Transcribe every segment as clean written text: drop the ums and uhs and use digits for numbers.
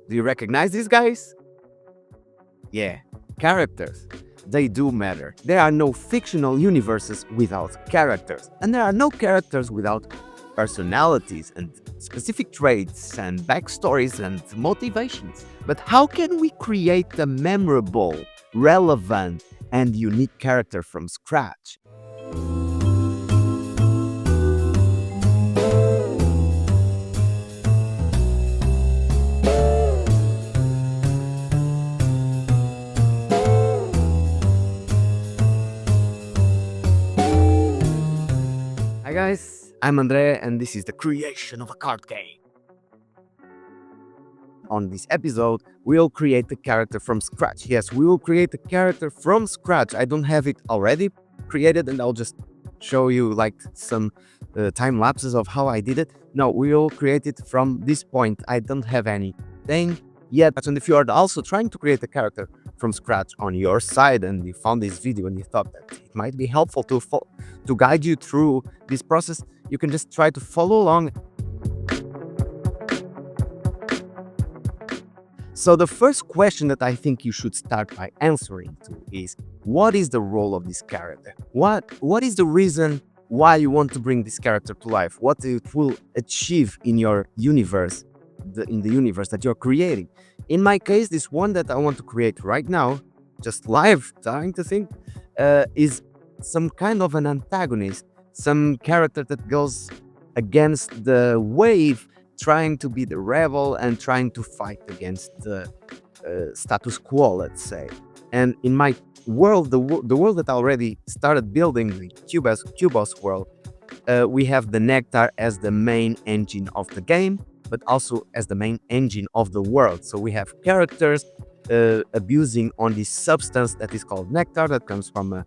Do you recognize these guys? Yeah, characters. They do matter. There are no fictional universes without characters, and there are no characters without personalities and specific traits and backstories and motivations. But how can we create a memorable, relevant, and unique character from scratch? Hi guys, I'm Andre and this is the creation of a card game. On this episode, we'll create the character from scratch. Yes, we will create the character from scratch. I don't have it already created and I'll just show you like some time lapses of how I did it. No, we will create it from this point. I don't have anything yet. And if you are also trying to create a character from scratch on your side and you found this video and you thought that it might be helpful to guide you through this process, you can just try to follow along. So the first question that I think you should start by answering to is, what is the role of this character? What is the reason why you want to bring this character to life? What it will achieve in your universe, in the universe that you're creating? In my case, this one that I want to create right now, just live, trying to think, is some kind of an antagonist, some character that goes against the wave, trying to be the rebel and trying to fight against the status quo, let's say. And in my world, the world that I already started building, the Cubos world, we have the nectar as the main engine of the game, but also as the main engine of the world. So we have characters abusing on this substance that is called nectar, that comes from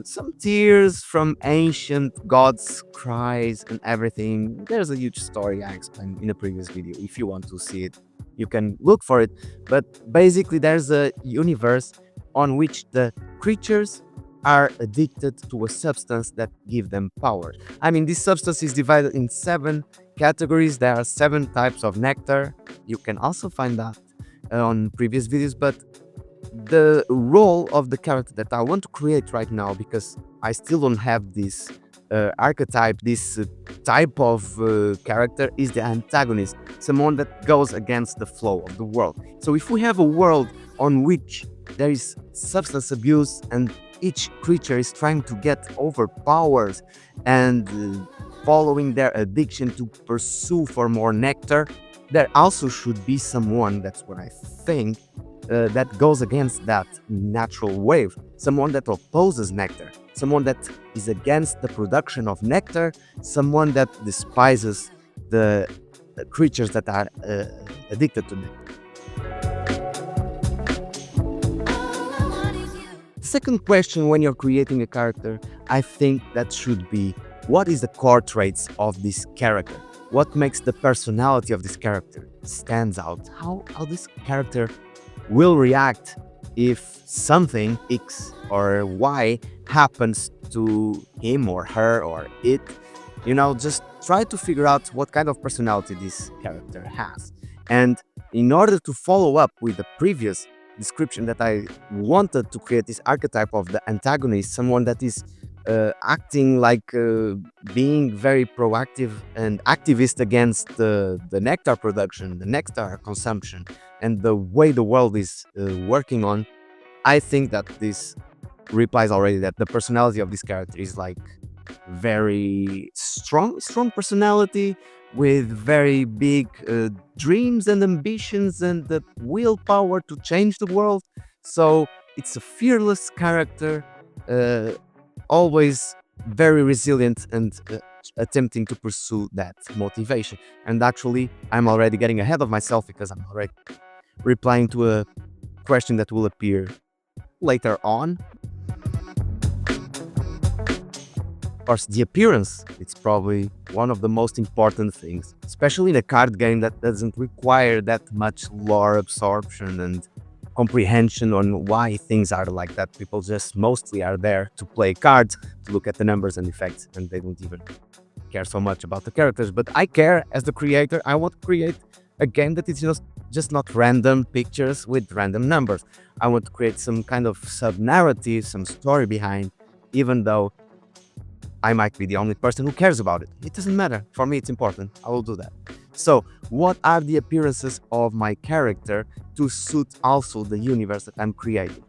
some tears from ancient gods' cries and everything. There's a huge story I explained in a previous video. If you want to see it, you can look for it. But basically, there's a universe on which the creatures are addicted to a substance that give them power. I mean, this substance is divided in 7 categories. There are 7 types of nectar. You can also find that on previous videos, but the role of the character that I want to create right now, because I still don't have this archetype, this type of character, is the antagonist, someone that goes against the flow of the world. So if we have a world on which there is substance abuse and each creature is trying to get over powers and following their addiction to pursue for more nectar, there also should be someone, that's what I think, that goes against that natural wave, someone that opposes nectar, someone that is against the production of nectar, someone that despises the creatures that are addicted to nectar. Second question when you're creating a character, I think that should be, what is the core traits of this character? What makes the personality of this character stands out? How this character will react if something X or Y happens to him or her or it. You know, just try to figure out what kind of personality this character has. And in order to follow up with the previous description that I wanted to create this archetype of the antagonist, someone that is acting like being very proactive and activist against the nectar production, the nectar consumption, and the way the world is working on, I think that this replies already that the personality of this character is like very strong personality with very big dreams and ambitions and the willpower to change the world. So it's a fearless character, always very resilient and attempting to pursue that motivation. And actually, I'm already getting ahead of myself because I'm already replying to a question that will appear later on. Of course, the appearance, it's probably one of the most important things, especially in a card game that doesn't require that much lore absorption and comprehension on why things are like that. People just mostly are there to play cards, to look at the numbers and effects, and they don't even care so much about the characters. But I care as the creator. I want to create a game that is just not random pictures with random numbers. I want to create some kind of sub-narrative, some story behind, even though I might be the only person who cares about it. It doesn't matter. For me, it's important. I will do that. So, what are the appearances of my character to suit also the universe that I'm creating?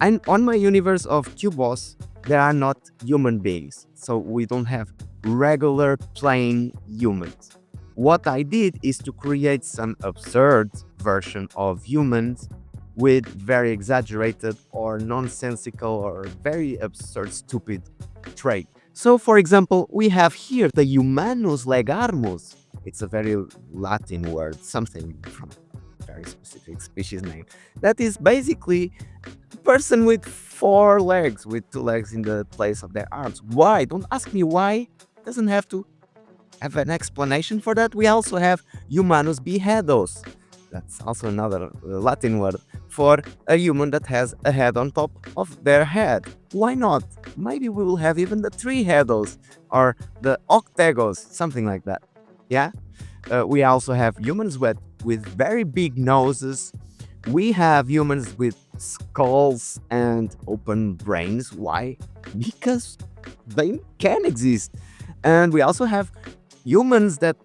And on my universe of Cubos, there are not human beings. So we don't have regular plain humans. What I did is to create some absurd version of humans with very exaggerated or nonsensical or very absurd, stupid trait. So, for example, we have here the Humanus legarmus. It's a very Latin word, something from a very specific species name. That is basically a person with 4 legs, with 2 legs in the place of their arms. Why? Don't ask me why. Doesn't have to have an explanation for that. We also have Humanus beheados. That's also another Latin word for a human that has a head on top of their head. Why not? Maybe we will have even the 3-heados or the octagos, something like that. Yeah? We also have humans with very big noses. We have humans with skulls and open brains. Why? Because they can exist. And we also have humans that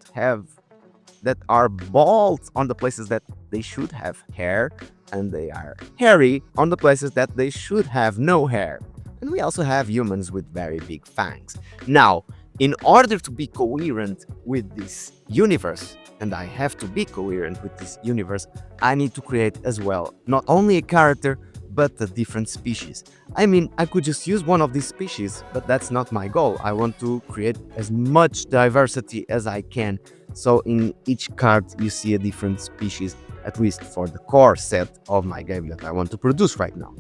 are bald on the places that they should have hair, and they are hairy on the places that they should have no hair. And we also have humans with very big fangs. Now, in order to be coherent with this universe, and I have to be coherent with this universe, I need to create as well not only a character, but a different species. I mean, I could just use one of these species, but that's not my goal. I want to create as much diversity as I can. So in each card, you see a different species, at least for the core set of my game that I want to produce right now.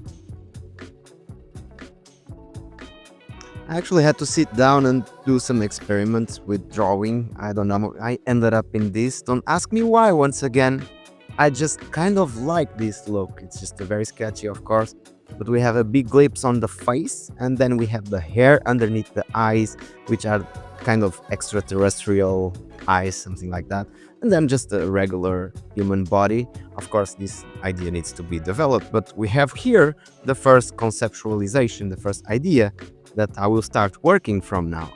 I actually had to sit down and do some experiments with drawing. I don't know, I ended up in this. Don't ask me why once again. I just kind of like this look. It's just a very sketchy, of course, but we have a big glimpse on the face, and then we have the hair underneath the eyes, which are kind of extraterrestrial eyes, something like that, and then just a regular human body. Of course, this idea needs to be developed, but we have here the first conceptualization, the first idea that I will start working from now.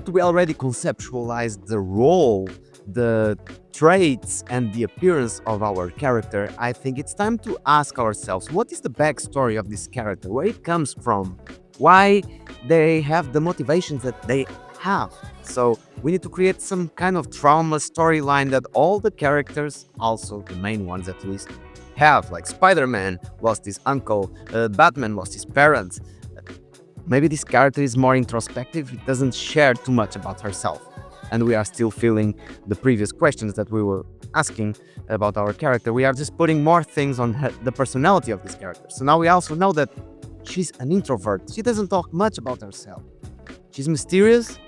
We already conceptualized the role, the traits, and the appearance of our character. I think it's time to ask ourselves, what is the backstory of this character? Where it comes from? Why they have the motivations that they have? So we need to create some kind of trauma storyline that all the characters, also the main ones at least, have. Like Spider-Man lost his uncle, Batman lost his parents. Maybe this character is more introspective, it doesn't share too much about herself. And we are still feeling the previous questions that we were asking about our character. We are just putting more things on the personality of this character. So now we also know that she's an introvert. She doesn't talk much about herself. She's mysterious.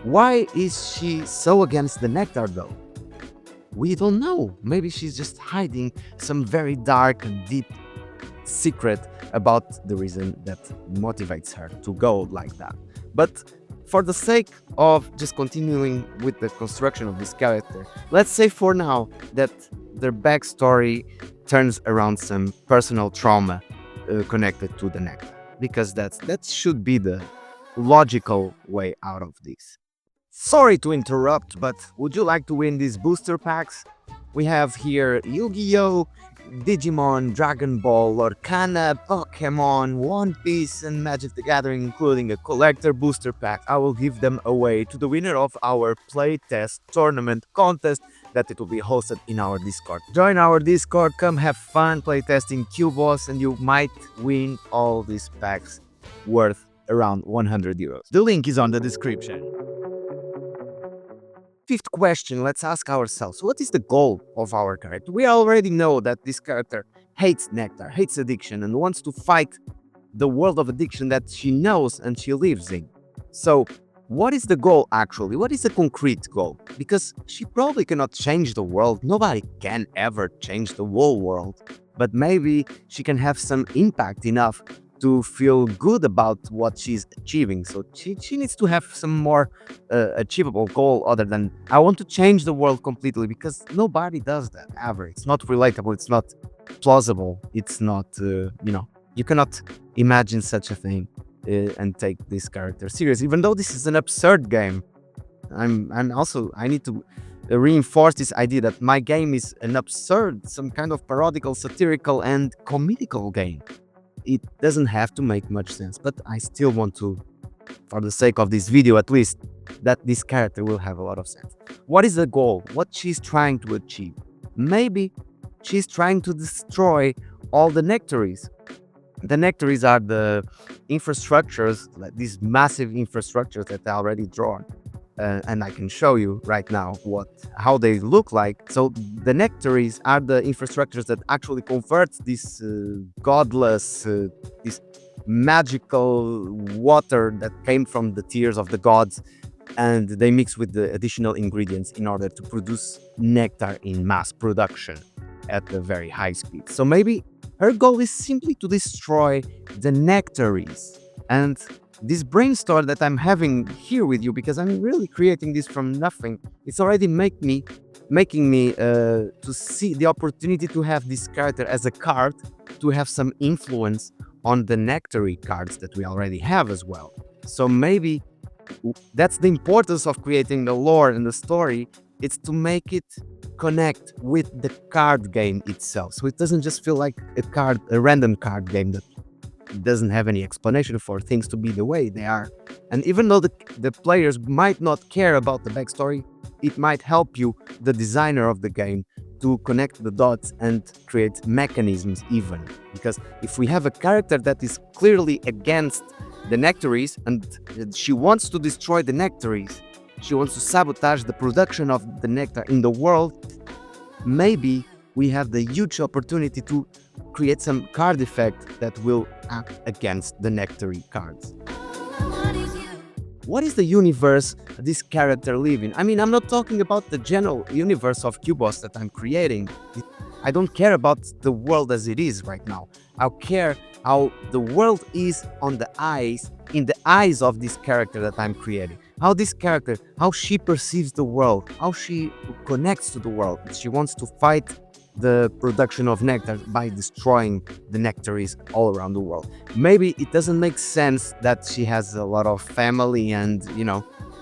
Why is she so against the nectar though? We don't know. Maybe she's just hiding some very dark and deep secret about the reason that motivates her to go like that. But for the sake of just continuing with the construction of this character, let's say for now that their backstory turns around some personal trauma connected to the nectar, because that should be the logical way out of this. Sorry to interrupt, but would you like to win these booster packs? We have here Yu-Gi-Oh!, Digimon, Dragon Ball, Lorcana, Pokémon, One Piece, and Magic the Gathering, including a collector booster pack. I will give them away to the winner of our Playtest tournament contest that it will be hosted in our Discord. Join our Discord, come have fun playtesting Cubos, and you might win all these packs worth around 100 euros. The link is on the description. Fifth question, let's ask ourselves, what is the goal of our character? We already know that this character hates nectar, hates addiction, and wants to fight the world of addiction that she knows and she lives in. So, what is the goal actually? What is the concrete goal? Because she probably cannot change the world. Nobody can ever change the whole world. But maybe she can have some impact enough to feel good about what she's achieving. So she needs to have some more achievable goal other than I want to change the world completely, because nobody does that ever. It's not relatable. It's not plausible. It's not, you cannot imagine such a thing and take this character serious, even though this is an absurd game. And also I need to reinforce this idea that my game is an absurd, some kind of parodical, satirical, and comical game. It doesn't have to make much sense, but I still want to, for the sake of this video at least, that this character will have a lot of sense. What is the goal? What she's trying to achieve? Maybe she's trying to destroy all the nectaries. The nectaries are the infrastructures, like these massive infrastructures that I already drawn. And I can show you right now how they look like. So the nectaries are the infrastructures that actually convert this godless, this magical water that came from the tears of the gods, and they mix with the additional ingredients in order to produce nectar in mass production at a very high speed. So maybe her goal is simply to destroy the nectaries. And this brainstorm that I'm having here with you, because I'm really creating this from nothing, it's already making me to see the opportunity to have this character as a card, to have some influence on the nectary cards that we already have as well. So maybe that's the importance of creating the lore and the story. It's to make it connect with the card game itself, so it doesn't just feel like a random card game that doesn't have any explanation for things to be the way they are. And even though the players might not care about the backstory, it might help you, the designer of the game, to connect the dots and create mechanisms even. Because if we have a character that is clearly against the nectaries and she wants to destroy the nectaries, she wants to sabotage the production of the nectar in the world, maybe we have the huge opportunity to create some card effect that will act against the nectary cards. What is the universe this character live in? I mean, I'm not talking about the general universe of Cubos that I'm creating. I don't care about the world as it is right now. I care how the world is in the eyes of this character that I'm creating. How this character, how she perceives the world, how she connects to the world. She wants to fight the production of nectar by destroying the nectaries all around the world. Maybe it doesn't make sense that she has a lot of family and,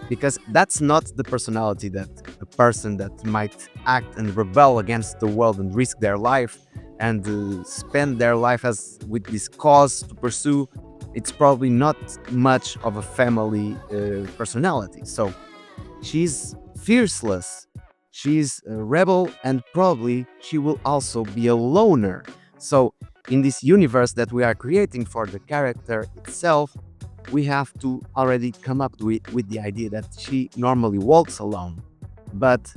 because that's not the personality that a person that might act and rebel against the world and risk their life and spend their life with this cause to pursue. It's probably not much of a family personality. So she's fierceless. She's a rebel, and probably she will also be a loner. So in this universe that we are creating for the character itself, we have to already come up with the idea that she normally walks alone. But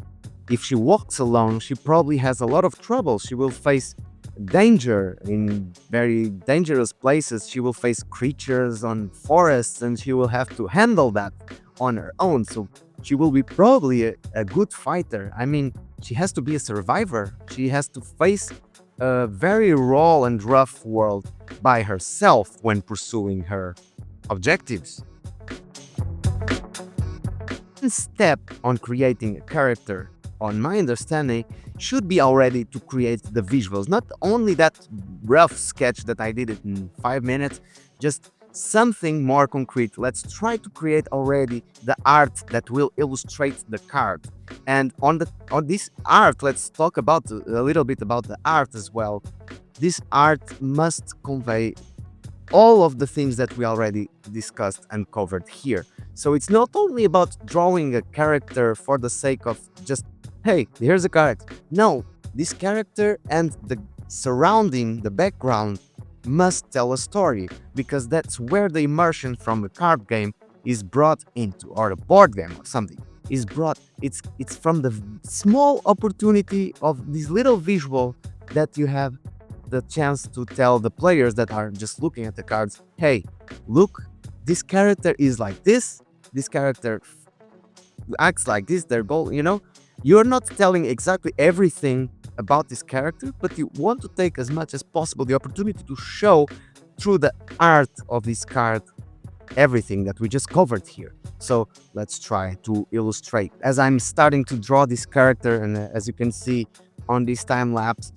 if she walks alone, she probably has a lot of trouble. She will face danger in very dangerous places. She will face creatures on forests, and she will have to handle that on her own. So she will be probably a good fighter. I mean, she has to be a survivor. She has to face a very raw and rough world by herself when pursuing her objectives. One step on creating a character, on my understanding, should be already to create the visuals. Not only that rough sketch that I did it in 5 minutes, just something more concrete. Let's try to create already the art that will illustrate the card. And on this art, let's talk about a little bit about the art as well. This art must convey all of the things that we already discussed and covered here. So it's not only about drawing a character for the sake of just, hey, here's a character. No, this character and the surrounding, the background, must tell a story, because that's where the immersion from the card game is brought into, or a board game or something is brought. It's from the small opportunity of this little visual that you have the chance to tell the players that are just looking at the cards, hey, look, this character is like this character acts like this, their goal, you're not telling exactly everything about this character, but you want to take as much as possible the opportunity to show through the art of this card everything that we just covered here. So let's try to illustrate. As I'm starting to draw this character, and as you can see on this time lapse,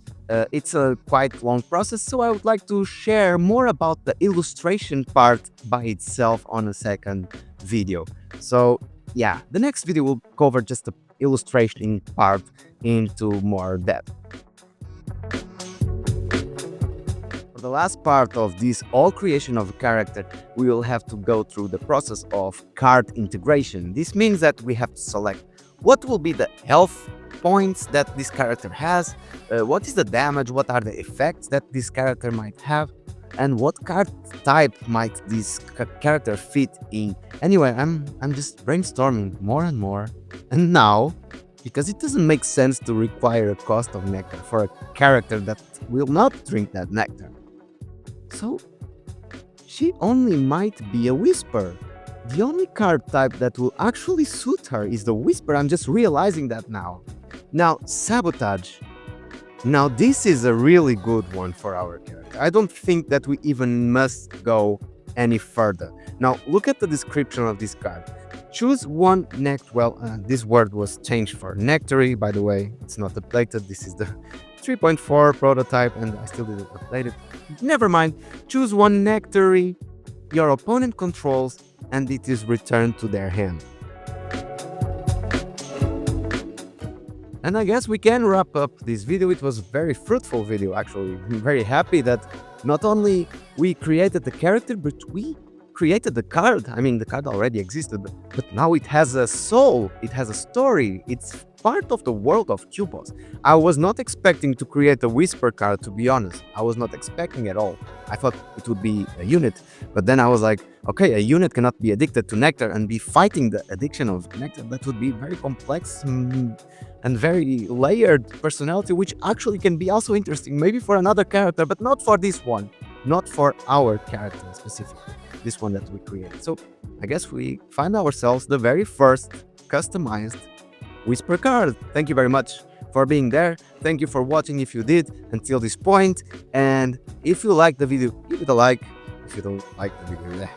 it's a quite long process, so I would like to share more about the illustration part by itself on a second video. So yeah, the next video will cover just the illustration part into more depth. For the last part of this all creation of a character, we will have to go through the process of card integration. This means that we have to select what will be the health points that this character has, what is the damage, what are the effects that this character might have, and what card type might this character fit in. Anyway, I'm just brainstorming more and more. And now, because it doesn't make sense to require a cost of nectar for a character that will not drink that nectar. So, she only might be a Whisper. The only card type that will actually suit her is the Whisper. I'm just realizing that now. Now, Sabotage. Now, this is a really good one for our character. I don't think that we even must go any further. Now, look at the description of this card. Choose one this word was changed for Nectary, by the way. It's not updated. This is the 3.4 prototype, and I still didn't update it. Never mind. Choose one Nectary your opponent controls, and it is returned to their hand. And I guess we can wrap up this video. It was a very fruitful video, actually. I'm very happy that not only we created the character, but we created the card. I mean, the card already existed, but now it has a soul, it has a story, it's part of the world of Cubos. I was not expecting to create a Whisper card, to be honest. I was not expecting at all. I thought it would be a unit, but then I was like, okay, a unit cannot be addicted to nectar and be fighting the addiction of nectar. That would be very complex and very layered personality, which actually can be also interesting, maybe for another character, but not for this one, not for our character specifically, this one that we created. So I guess we find ourselves the very first customized Whisper card. Thank you very much for being there. Thank you for watching if you did until this point. And if you liked the video, give it a like. If you don't like the video,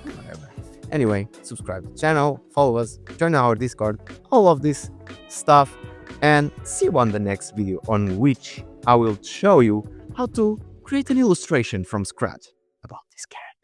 whatever. Anyway, subscribe to the channel, follow us, join our Discord, all of this stuff. And see you on the next video, on which I will show you how to create an illustration from scratch about this character.